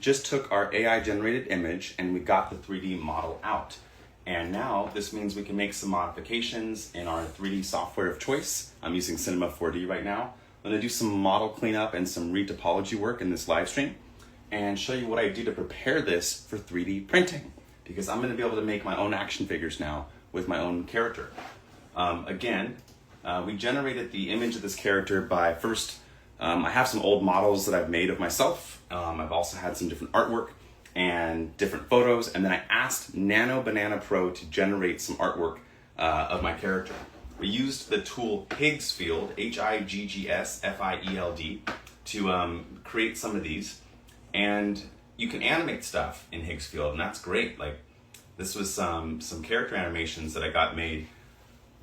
just took our AI generated image and we got the 3D model out. And now this means we can make some modifications in our 3D software of choice. I'm using Cinema 4D right now. I'm gonna do some model cleanup and some retopology work in this live stream and show you what I do to prepare this for 3D printing, because I'm gonna be able to make my own action figures now with my own character. We generated the image of this character by first, I have some old models that I've made of myself. I've also had some different artwork and different photos, and then I asked Nano Banana Pro to generate some artwork of my character. We used the tool Higgsfield, Higgsfield, to create some of these, and you can animate stuff in Higgsfield, and that's great. Like, this was some character animations that I got made,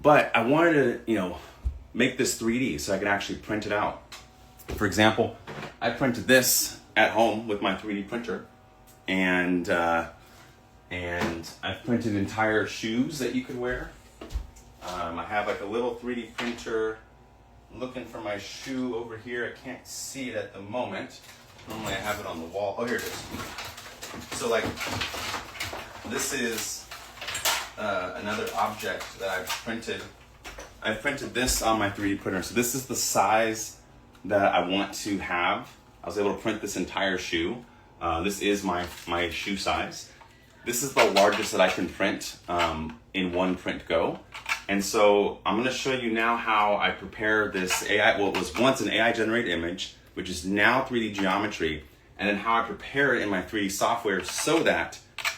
but I wanted to, make this 3D so I could actually print it out. For example, I printed this at home with my 3D printer, and I've printed entire shoes that you could wear. I have like a little 3D printer. I'm looking for my shoe over here. I can't see it at the moment. Normally I have it on the wall. Oh, here it is. So like, this is another object that I've printed. I've printed this on my 3D printer. So this is the size that I want to have. I was able to print this entire shoe. This is my shoe size. This is the largest that I can print in one print go. And so I'm gonna show you now how I prepare this AI, what was once an AI generated image, which is now 3D geometry, and then how I prepare it in my 3D software so that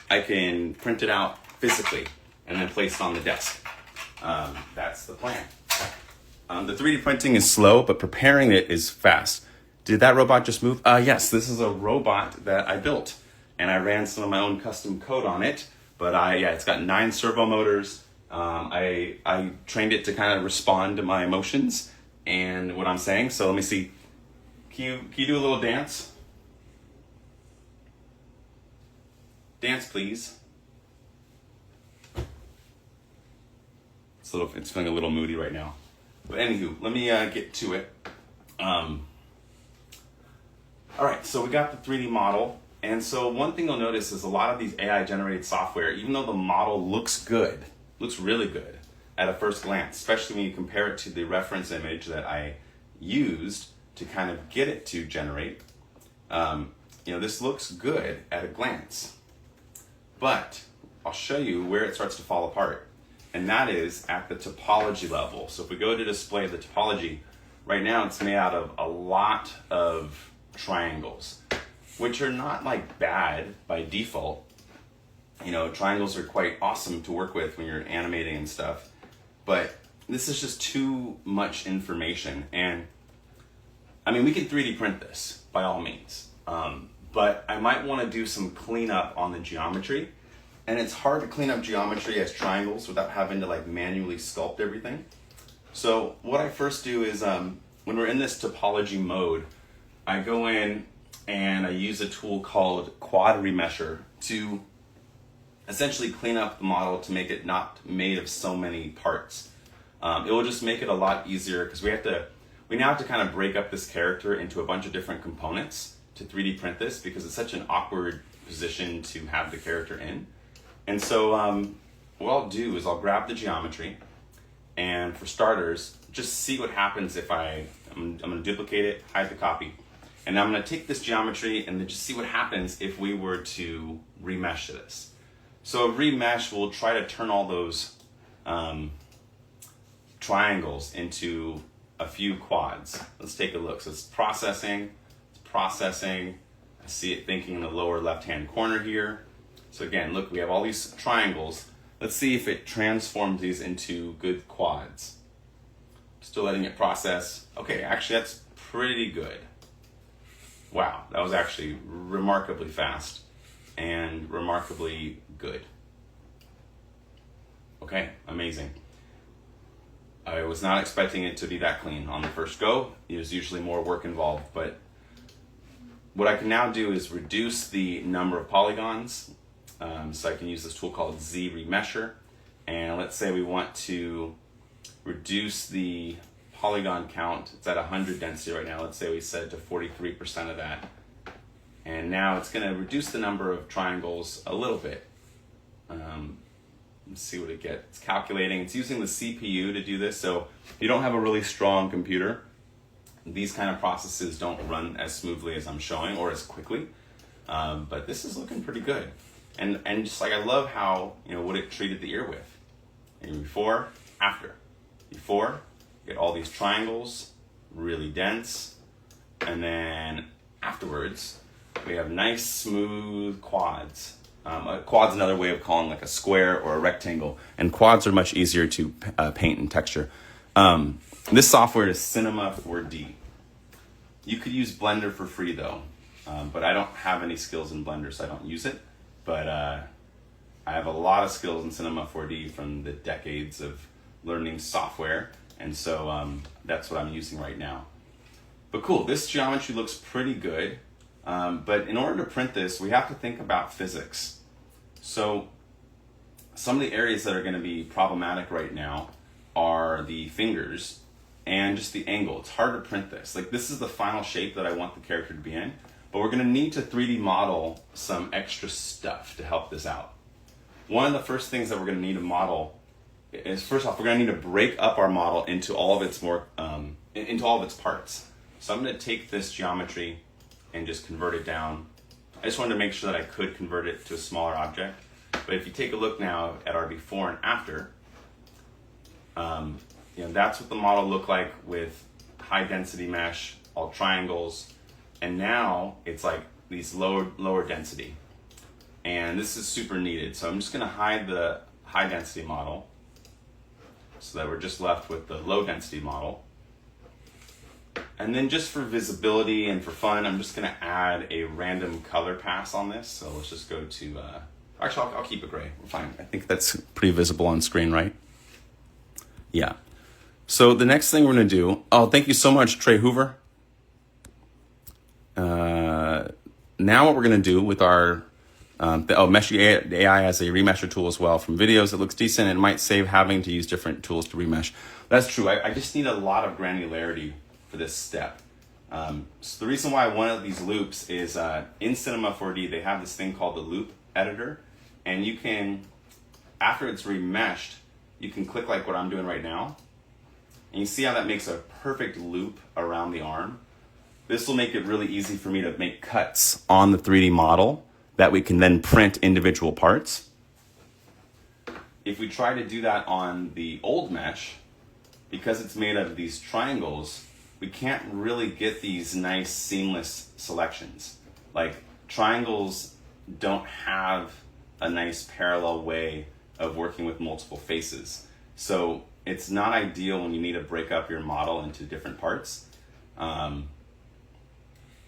I can print it out physically and then place it on the desk. That's the plan. The 3D printing is slow, but preparing it is fast. Did that robot just move? Yes, this is a robot that I built, and I ran some of my own custom code on it, but it's got 9 servo motors. I trained it to kind of respond to my emotions and what I'm saying. So let me see. Can you do a little dance? Dance, please. It's feeling a little moody right now. But anywho, let me get to it. All right, so we got the 3D model. And so one thing you'll notice is a lot of these AI generated software, even though the model looks good, looks really good at a first glance, especially when you compare it to the reference image that I used to kind of get it to generate. This looks good at a glance, but I'll show you where it starts to fall apart. And that is at the topology level. So if we go to display the topology, right now it's made out of a lot of triangles, which are not like bad by default. Triangles are quite awesome to work with when you're animating and stuff, but this is just too much information. And I mean, we can 3D print this by all means, but I might want to do some cleanup on the geometry. And it's hard to clean up geometry as triangles without having to like manually sculpt everything. So what I first do is when we're in this topology mode, I go in and I use a tool called Quad Remesher to essentially clean up the model to make it not made of so many parts. It will just make it a lot easier because we now have to kind of break up this character into a bunch of different components to 3D print this, because it's such an awkward position to have the character in. And so what I'll do is I'll grab the geometry, and for starters, just see what happens if I'm going to duplicate it, hide the copy, and I'm going to take this geometry and then just see what happens if we were to remesh this. So a remesh will try to turn all those triangles into a few quads. Let's take a look. So it's processing. I see it thinking in the lower left-hand corner here. So again, look, we have all these triangles. Let's see if it transforms these into good quads. Still letting it process. Okay, actually that's pretty good. Wow, that was actually remarkably fast and remarkably good. Okay, amazing. I was not expecting it to be that clean on the first go. There's usually more work involved, but what I can now do is reduce the number of polygons. So I can use this tool called Z Remesher, and let's say we want to reduce the polygon count. It's at 100 density right now. Let's say we set it to 43% of that, And now it's gonna reduce the number of triangles a little bit. Let's see what it gets. It's calculating, it's using the CPU to do this. So if you don't have a really strong computer, these kind of processes don't run as smoothly as I'm showing or as quickly. But this is looking pretty good. And just like, I love how, what it treated the ear with. And before, after. Before, get all these triangles, really dense. And then afterwards, we have nice, smooth quads. A quad's another way of calling like a square or a rectangle. And quads are much easier to paint and texture. This software is Cinema 4D. You could use Blender for free though. But I don't have any skills in Blender, so I don't use it. But I have a lot of skills in Cinema 4D from the decades of learning software. And so that's what I'm using right now. But cool, this geometry looks pretty good. But in order to print this, we have to think about physics. So some of the areas that are going to be problematic right now are the fingers and just the angle. It's hard to print this. Like, this is the final shape that I want the character to be in, but we're going to need to 3D model some extra stuff to help this out. One of the first things that we're going to need to model is, first off, we're going to need to break up our model into all of its parts. So I'm going to take this geometry and just convert it down. I just wanted to make sure that I could convert it to a smaller object. But if you take a look now at our before and after, that's what the model looked like with high density mesh, all triangles. And now it's like these lower density. And this is super needed. So I'm just gonna hide the high density model so that we're just left with the low density model. And then just for visibility and for fun, I'm just gonna add a random color pass on this. So let's just go to, actually I'll keep it gray, we're fine. I think that's pretty visible on screen, right? Yeah. So the next thing we're gonna do, thank you so much, Trey Hoover. Now what we're gonna do with our, Mesh AI has a remesher tool as well. From videos, it looks decent. It might save having to use different tools to remesh. That's true, I just need a lot of granularity for this step. So the reason why I wanted these loops is in Cinema 4D, they have this thing called the loop editor. And you can, after it's remeshed, you can click like what I'm doing right now. And you see how that makes a perfect loop around the arm. This will make it really easy for me to make cuts on the 3D model that we can then print individual parts. If we try to do that on the old mesh, because it's made of these triangles, we can't really get these nice seamless selections. Like, triangles don't have a nice parallel way of working with multiple faces. So it's not ideal when you need to break up your model into different parts.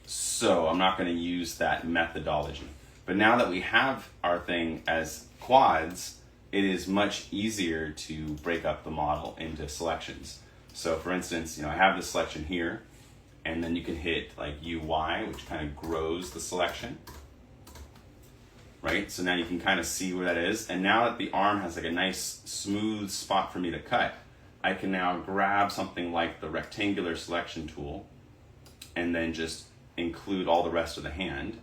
So I'm not going to use that methodology. But now that we have our thing as quads, it is much easier to break up the model into selections. So for instance, I have this selection here, and then you can hit like UI, which kind of grows the selection, right? So now you can kind of see where that is. And now that the arm has like a nice smooth spot for me to cut, I can now grab something like the rectangular selection tool and then just include all the rest of the hand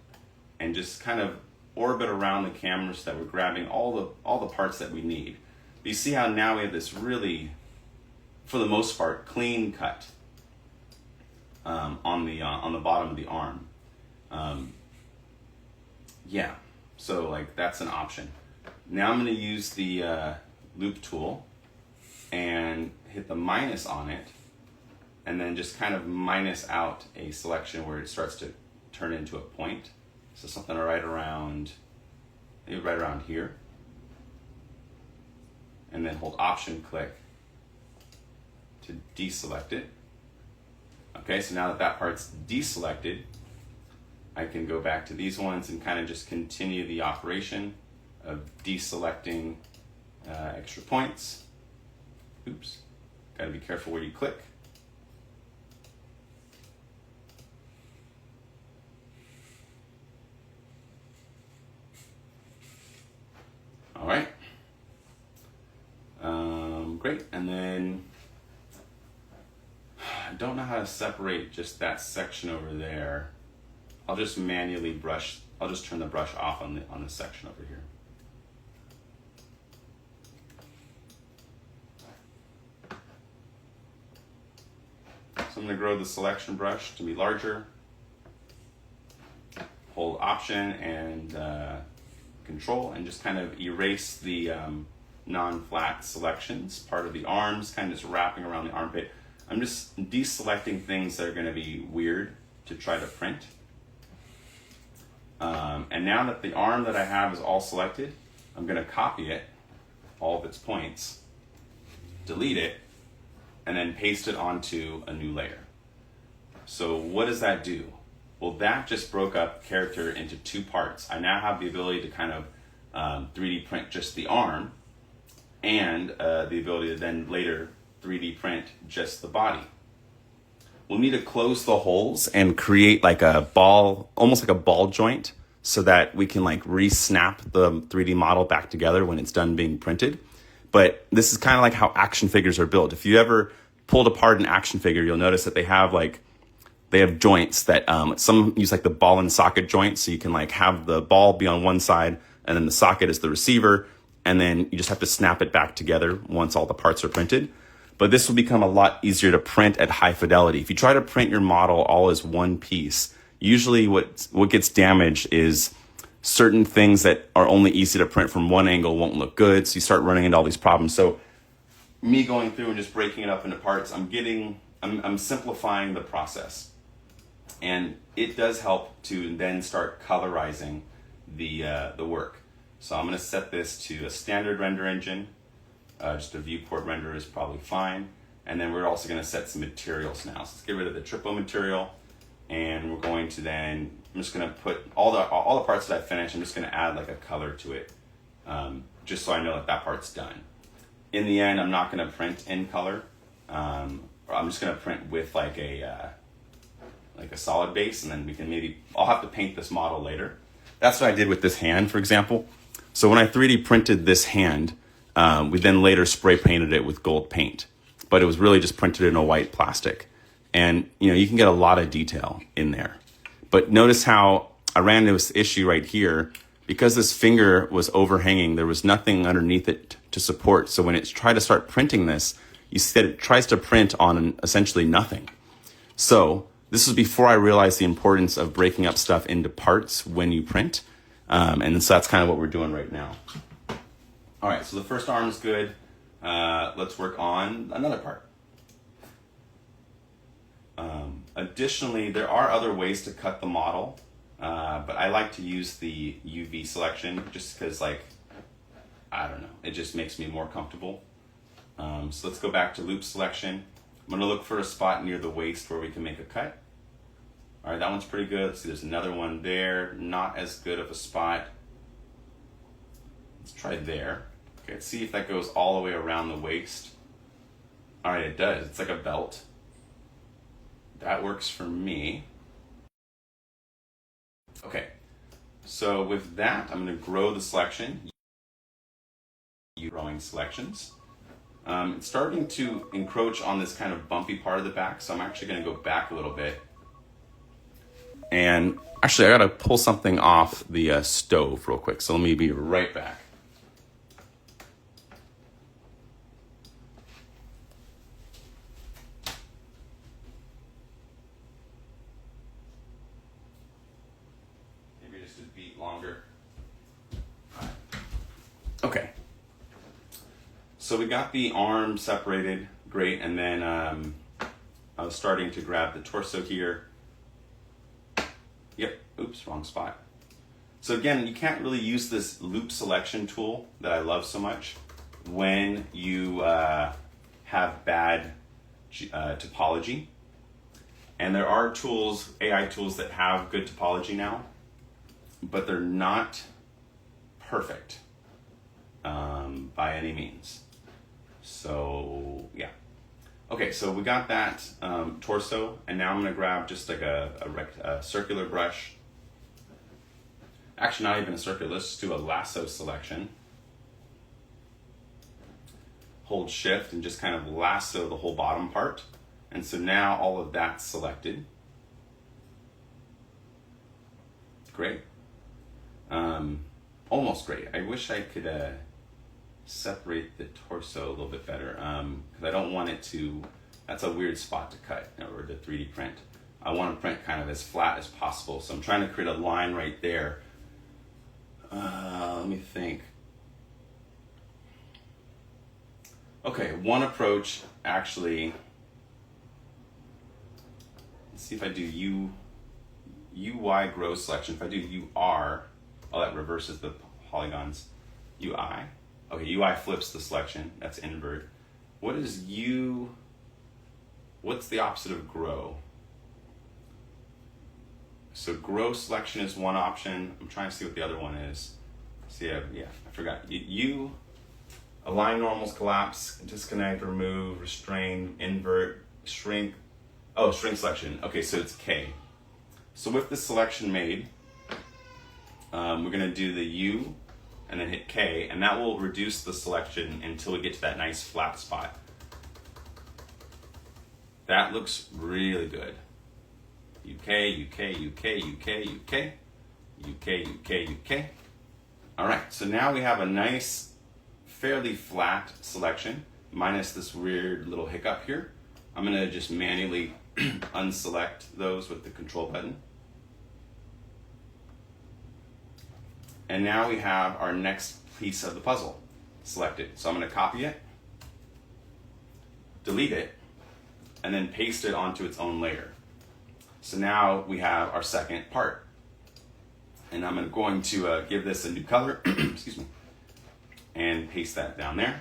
and just kind of orbit around the camera so that we're grabbing all the parts that we need. But you see how now we have this really, for the most part, clean cut on the bottom of the arm. Yeah, so like that's an option. Now I'm going to use the loop tool and hit the minus on it, and then just kind of minus out a selection where it starts to turn into a point. So something right around, maybe right around here. And then hold Option click to deselect it. Okay, so now that that part's deselected, I can go back to these ones and kind of just continue the operation of deselecting extra points. Oops, gotta be careful where you click. All right, great. And then I don't know how to separate just that section over there. I'll just manually brush, I'll just turn the brush off on this section over here. So I'm going to grow the selection brush to be larger. Hold Option and Control and just kind of erase the non-flat selections. Part of the arms, kind of just wrapping around the armpit. I'm just deselecting things that are going to be weird to try to print. And now that the arm that I have is all selected, I'm going to copy it, all of its points, delete it, and then paste it onto a new layer. So what does that do? Well, that just broke up character into two parts. I now have the ability to kind of 3D print just the arm and the ability to then later 3D print just the body. We'll need to close the holes and create like a ball, almost like a ball joint, so that we can like re-snap the 3D model back together when it's done being printed. But this is kind of like how action figures are built. If you ever pulled apart an action figure, you'll notice that they have joints that some use like the ball and socket joint, so you can like have the ball be on one side and then the socket is the receiver, and then you just have to snap it back together once all the parts are printed. But this will become a lot easier to print at high fidelity. If you try to print your model all as one piece, usually what gets damaged is certain things that are only easy to print from one angle won't look good, so you start running into all these problems. So me going through and just breaking it up into parts, I'm simplifying the process. And it does help to then start colorizing the work. So I'm going to set this to a standard render engine. Just a viewport render is probably fine. And then we're also going to set some materials now. So let's get rid of the triple material. And we're going to then, I'm just going to put all the parts that I finished, I'm just going to add like a color to it. Just so I know that part's done. In the end, I'm not going to print in color. I'm just going to print with like a solid base, and then I'll have to paint this model later. That's what I did with this hand, for example. So when I 3D printed this hand, we then later spray painted it with gold paint, but it was really just printed in a white plastic. And you can get a lot of detail in there. But notice how I ran into this issue right here. Because this finger was overhanging, there was nothing underneath it to support. So when it tried to start printing this, you see that it tries to print on essentially nothing. So this was before I realized the importance of breaking up stuff into parts when you print. And so that's kind of what we're doing right now. All right, so the first arm is good. Let's work on another part. Additionally, there are other ways to cut the model, but I like to use the UV selection just because, I don't know, it just makes me more comfortable. So let's go back to loop selection. I'm going to look for a spot near the waist where we can make a cut. All right, that one's pretty good. Let's see, there's another one there. Not as good of a spot. Let's try there. Okay, let's see if that goes all the way around the waist. All right, it does. It's like a belt. That works for me. Okay, so with that, I'm going to grow the selection. Growing selections. It's starting to encroach on this kind of bumpy part of the back, so I'm actually going to go back a little bit. And actually, I got to pull something off the stove real quick, so let me be right back. Maybe just a beat longer. Okay. So we got the arm separated, great, and then I was starting to grab the torso here. Yep, oops, wrong spot. So again, you can't really use this loop selection tool that I love so much when you have bad topology. And there are tools, AI tools, that have good topology now, but they're not perfect by any means. So yeah. Okay, so we got that torso, and now I'm going to grab just like a circular brush. Actually, not even a circular, let's just do a lasso selection. Hold shift and just kind of lasso the whole bottom part. And so now all of that's selected. Great. Almost great. I wish I could separate the torso a little bit better because I don't want it to, that's a weird spot to cut or to 3D print. I want to print kind of as flat as possible. So I'm trying to create a line right there. Let me think. Okay, one approach actually, let's see if I do UI grow selection. If I do UR, oh, that reverses the polygons. UI. Okay, UI flips the selection. That's invert. What is what's the opposite of grow? So grow selection is one option. I'm trying to see what the other one is. See, yeah, I forgot. Align normals, collapse, disconnect, remove, restrain, invert, shrink. Oh, shrink selection. Okay, so it's K. So with the selection made, we're gonna do the U and then hit K, and that will reduce the selection until we get to that nice flat spot. That looks really good. UK, UK, UK, UK, UK, UK, UK, UK. All right, so now we have a nice, fairly flat selection, minus this weird little hiccup here. I'm gonna just manually unselect those with the control button. And now we have our next piece of the puzzle selected. So I'm gonna copy it, delete it, and then paste it onto its own layer. So now we have our second part. And I'm going to give this a new color, excuse me, and paste that down there.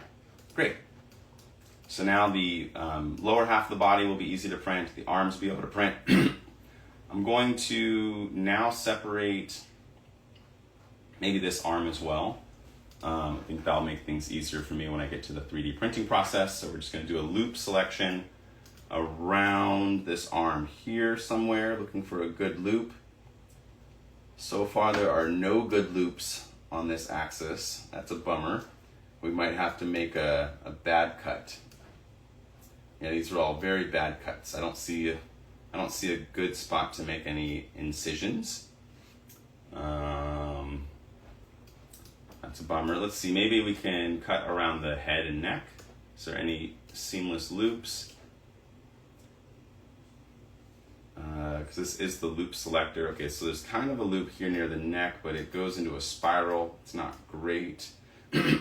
Great. So now the lower half of the body will be easy to print, the arms will be able to print. I'm going to now separate maybe this arm as well. I think that'll make things easier for me when I get to the 3D printing process. So we're just gonna do a loop selection around this arm here somewhere, looking for a good loop. So far there are no good loops on this axis. That's a bummer. We might have to make a bad cut. Yeah, these are all very bad cuts. I don't see a good spot to make any incisions. That's a bummer. Let's see, maybe we can cut around the head and neck. Is there any seamless loops? Because this is the loop selector. Okay, so there's kind of a loop here near the neck, but it goes into a spiral. It's not great. No,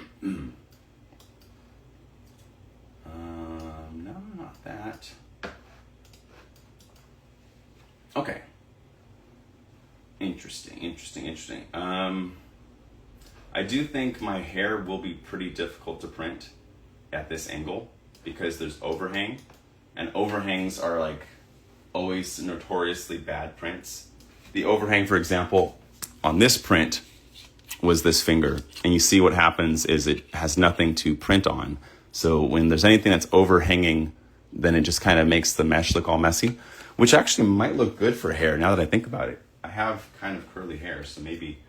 not that. Okay. Interesting. I do think my hair will be pretty difficult to print at this angle because there's overhang, and overhangs are like always notoriously bad prints. The overhang, for example, on this print was this finger, and you see what happens is it has nothing to print on. So when there's anything that's overhanging, then it just kind of makes the mesh look all messy, which actually might look good for hair now that I think about it. I have kind of curly hair, so maybe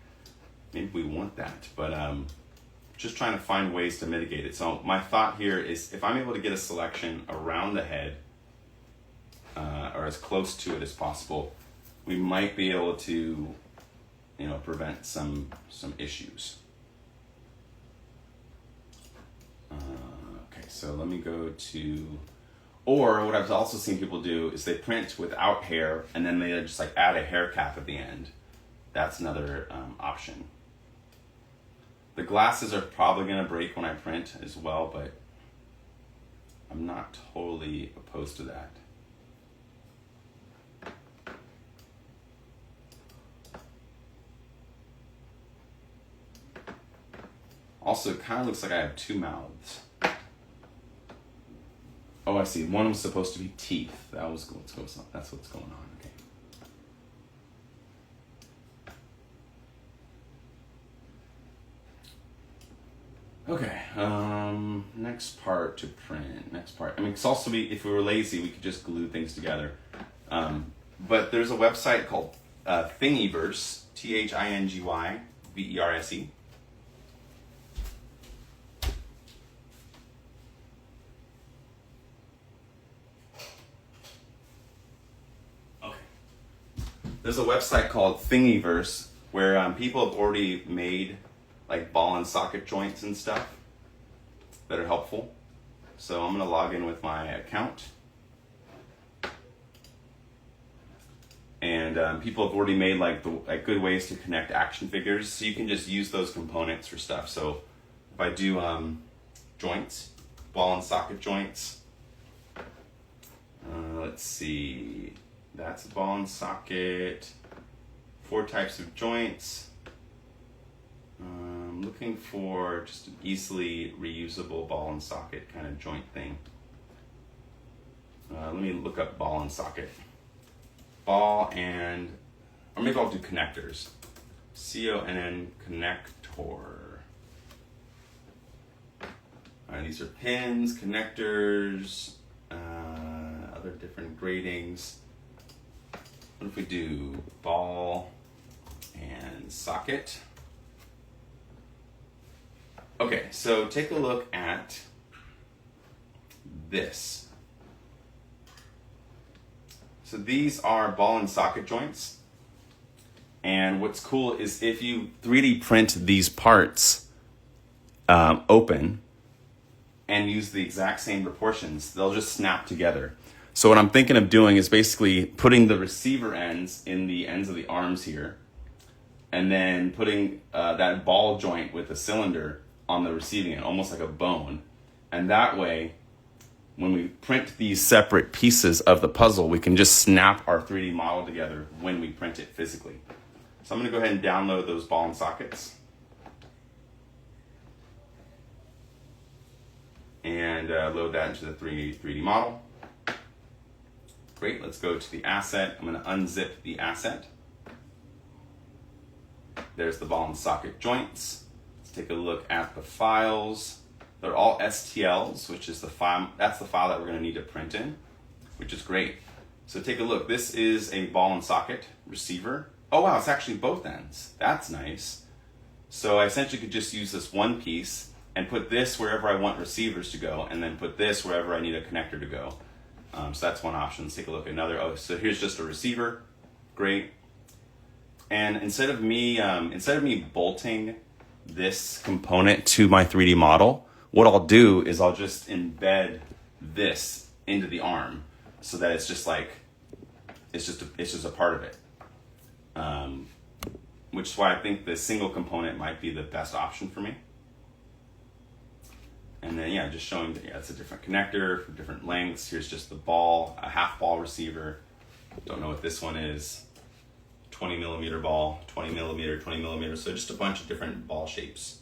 we want that, but just trying to find ways to mitigate it. So my thought here is if I'm able to get a selection around the head, or as close to it as possible, we might be able to, prevent some issues. Okay, so let me go to, or what I've also seen people do is they print without hair and then they just like add a hair cap at the end. That's another option. The glasses are probably gonna break when I print as well, but I'm not totally opposed to that. Also, it kind of looks like I have two mouths. Oh, I see. One was supposed to be teeth. That's what's going on. Okay. Next part to print. I mean, it's also if we were lazy, we could just glue things together. But there's a website called Thingiverse, THINGYVERSE. There's a website called Thingiverse where people have already made like ball and socket joints and stuff that are helpful. So I'm gonna log in with my account. And people have already made like good ways to connect action figures, so you can just use those components for stuff. So if I do joints, ball and socket joints, let's see, that's a ball and socket, 4 types of joints. I'm looking for just an easily reusable ball and socket kind of joint thing. Let me look up ball and socket. Ball and, or maybe I'll do connectors. CONN connector. All right, these are pins, connectors, other different gradings. What if we do ball and socket? Okay, so take a look at this. So these are ball and socket joints. And what's cool is if you 3D print these parts open and use the exact same proportions, they'll just snap together. So what I'm thinking of doing is basically putting the receiver ends in the ends of the arms here, and then putting that ball joint with the cylinder on the receiving end, almost like a bone. And that way, when we print these separate pieces of the puzzle, we can just snap our 3D model together when we print it physically. So I'm gonna go ahead and download those ball and sockets. And load that into the 3D model. Great, let's go to the asset. I'm gonna unzip the asset. There's the ball and socket joints. Let's take a look at the files. They're all STLs, which is the file, that's the file that we're gonna need to print in, which is great. So take a look, this is a ball and socket receiver. Oh wow, it's actually both ends. That's nice. So I essentially could just use this one piece and put this wherever I want receivers to go, and then put this wherever I need a connector to go. So that's one option. Let's take a look at another. Oh, so here's just a receiver. Great. And instead of me bolting this component to my 3D model, what I'll do is I'll just embed this into the arm so that it's just like, it's just a part of it. Which is why I think the single component might be the best option for me. And then yeah, just showing that it's a different connector for different lengths. Here's just the ball, a half ball receiver. Don't know what this one is. 20 millimeter ball, 20 millimeter, 20 millimeter. So just a bunch of different ball shapes.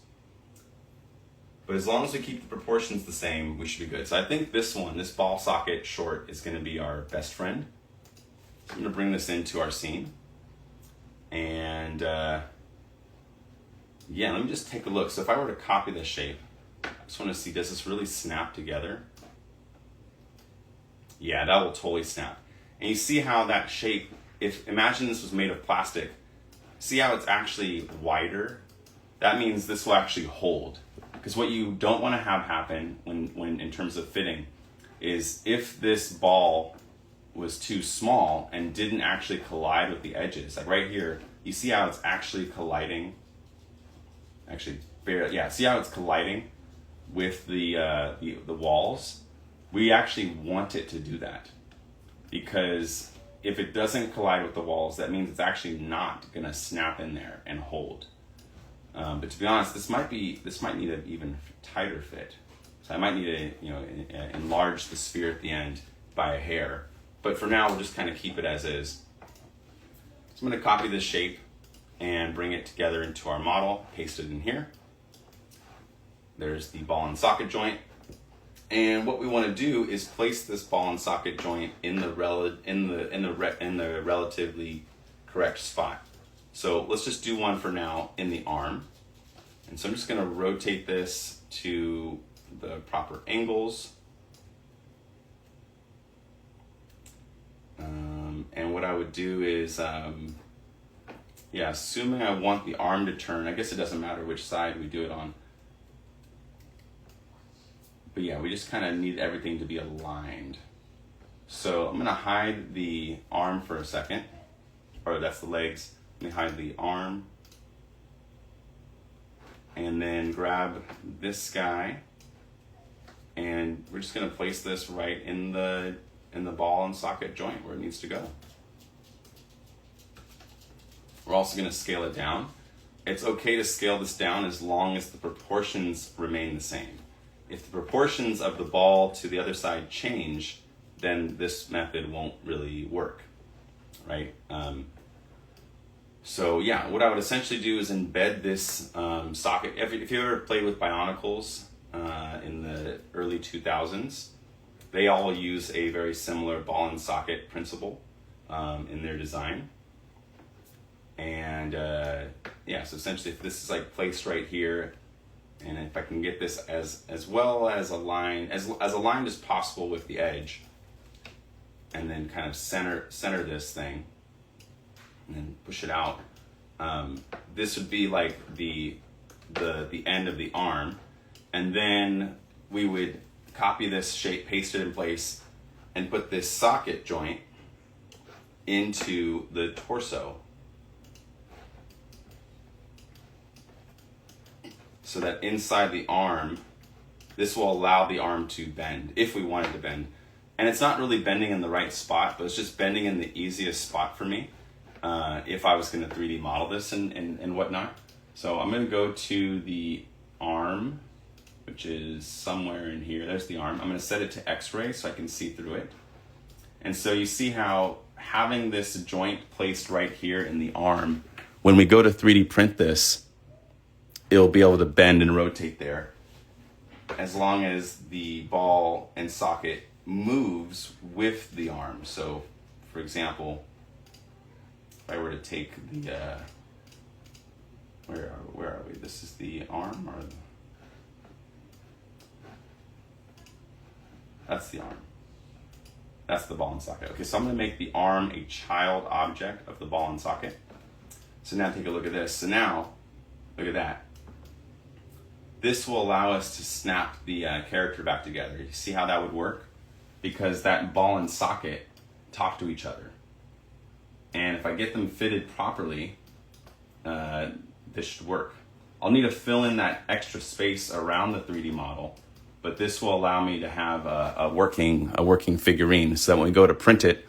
But as long as we keep the proportions the same, we should be good. So I think this one, this ball socket short, is gonna be our best friend. So I'm gonna bring this into our scene. And yeah, let me just take a look. So if I were to copy this shape, I just wanna see, does this really snap together? Yeah, that will totally snap. And you see how that shape, imagine this was made of plastic, see how it's actually wider? That means this will actually hold. Because what you don't want to have happen when in terms of fitting is if this ball was too small and didn't actually collide with the edges, like right here, you see how it's actually colliding? Actually, barely, yeah, see how it's colliding with the walls? We actually want it to do that, because if it doesn't collide with the walls, that means it's actually not gonna snap in there and hold. But to be honest, this might need an even tighter fit. So I might need to, enlarge the sphere at the end by a hair. But for now, we'll just kind of keep it as is. So I'm going to copy this shape and bring it together into our model, paste it in here. There's the ball and socket joint. And what we want to do is place this ball and socket joint in the relatively correct spot. So let's just do one for now in the arm. And so I'm just going to rotate this to the proper angles. And what I would do is, assuming I want the arm to turn, I guess it doesn't matter which side we do it on. But yeah, we just kind of need everything to be aligned. So I'm going to hide the arm for a second, or that's the legs. Let me hide the arm. and then grab this guy, and we're just going to place this right in the ball and socket joint where it needs to go. We're also going to scale it down. It's okay to scale this down as long as the proportions remain the same. If the proportions of the ball to the other side change, then this method won't really work, right? So yeah, what I would essentially do is embed this socket. If you ever played with Bionicles in the early 2000s, they all use a very similar ball and socket principle in their design. And yeah, so essentially if this is like placed right here, and if I can get this as well as aligned, as aligned as possible with the edge, and then kind of center this thing, and then push it out. This would be like the end of the arm, and then we would copy this shape, paste it in place, and put this socket joint into the torso, so that inside the arm, this will allow the arm to bend if we want it to bend. And it's not really bending in the right spot, but it's just bending in the easiest spot for me if I was going to 3D model this and whatnot. So I'm going to go to the arm, which is somewhere in here. There's the arm. I'm going to set it to X-ray so I can see through it. And so you see how having this joint placed right here in the arm, when we go to 3D print this, it'll be able to bend and rotate there as long as the ball and socket moves with the arm. So for example, if I were to take the where are we? This is the arm, or that's the arm. That's the ball and socket. Okay, so I'm going to make the arm a child object of the ball and socket. So now take a look at this. So now, look at that. This will allow us to snap the character back together. You see how that would work? Because that ball and socket talk to each other. And if I get them fitted properly, this should work. I'll need to fill in that extra space around the 3D model, but this will allow me to have a working figurine, so that when we go to print it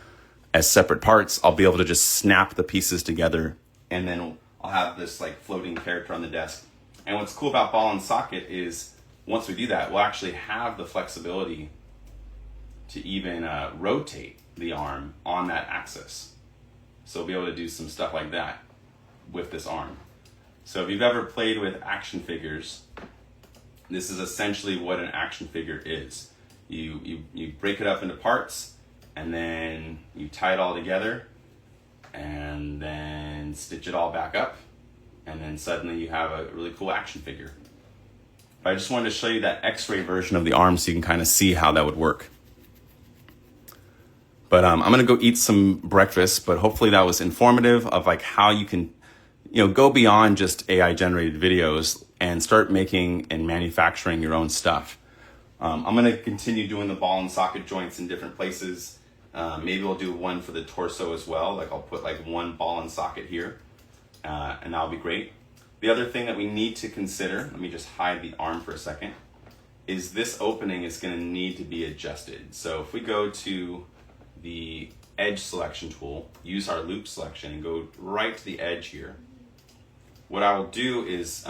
as separate parts, I'll be able to just snap the pieces together, and then I'll have this like floating character on the desk. And what's cool about ball and socket is once we do that, we'll actually have the flexibility to even rotate the arm on that axis. So we'll be able to do some stuff like that with this arm. So if you've ever played with action figures, this is essentially what an action figure is. You break it up into parts, and then you tie it all together, and then stitch it all back up, and then suddenly you have a really cool action figure. But I just wanted to show you that X-ray version of the arm so you can kind of see how that would work. But I'm gonna go eat some breakfast, but hopefully that was informative of like how you can, go beyond just AI generated videos and start making and manufacturing your own stuff. I'm gonna continue doing the ball and socket joints in different places. Maybe I'll do one for the torso as well. Like I'll put like one ball and socket here, and that'll be great. The other thing that we need to consider, let me just hide the arm for a second, is this opening is gonna need to be adjusted. So if we go to the edge selection tool, use our loop selection, and go right to the edge here, what I will do is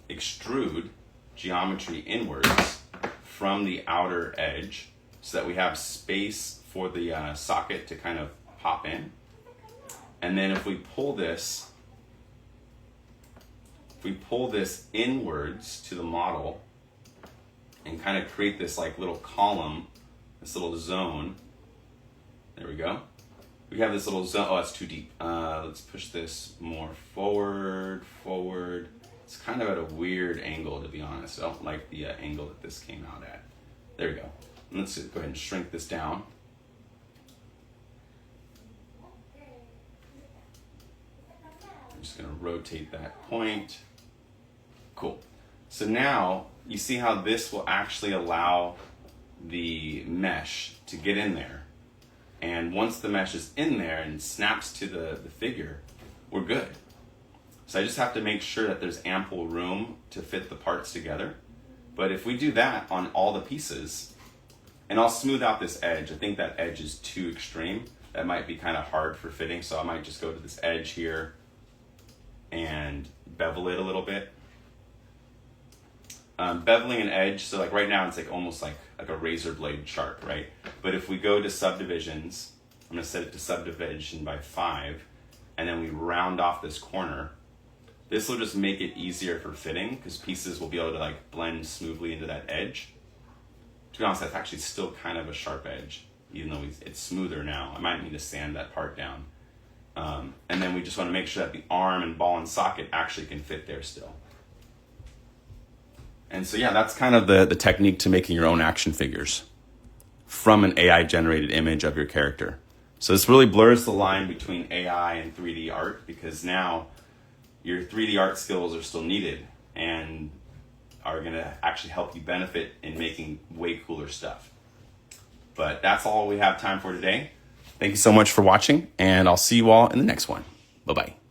extrude geometry inwards from the outer edge so that we have space for the socket to kind of pop in. And then if we pull this inwards to the model and kind of create this like little column, this little zone, there we go. We have this little zone. Oh, that's too deep. Let's push this more forward. It's kind of at a weird angle, to be honest. I don't like the angle that this came out at. There we go. And let's go ahead and shrink this down. I'm just going to rotate that point. Cool. So now you see how this will actually allow the mesh to get in there. And once the mesh is in there and snaps to the figure, we're good. So I just have to make sure that there's ample room to fit the parts together. But if we do that on all the pieces, and I'll smooth out this edge. I think that edge is too extreme. That might be kind of hard for fitting. So I might just go to this edge here and bevel it a little bit. Beveling an edge, so like right now it's like almost like a razor blade sharp, right? But if we go to subdivisions, I'm gonna set it to subdivision by 5, and then we round off this corner. This will just make it easier for fitting because pieces will be able to like blend smoothly into that edge. To be honest, that's actually still kind of a sharp edge, even though it's smoother now. I might need to sand that part down. And then we just want to make sure that the arm and ball and socket actually can fit there still. And so yeah, that's kind of the technique to making your own action figures from an AI generated image of your character. So this really blurs the line between AI and 3D art, because now your 3D art skills are still needed and are going to actually help you benefit in making way cooler stuff. But that's all we have time for today. Thank you so much for watching, and I'll see you all in the next one. Bye-bye.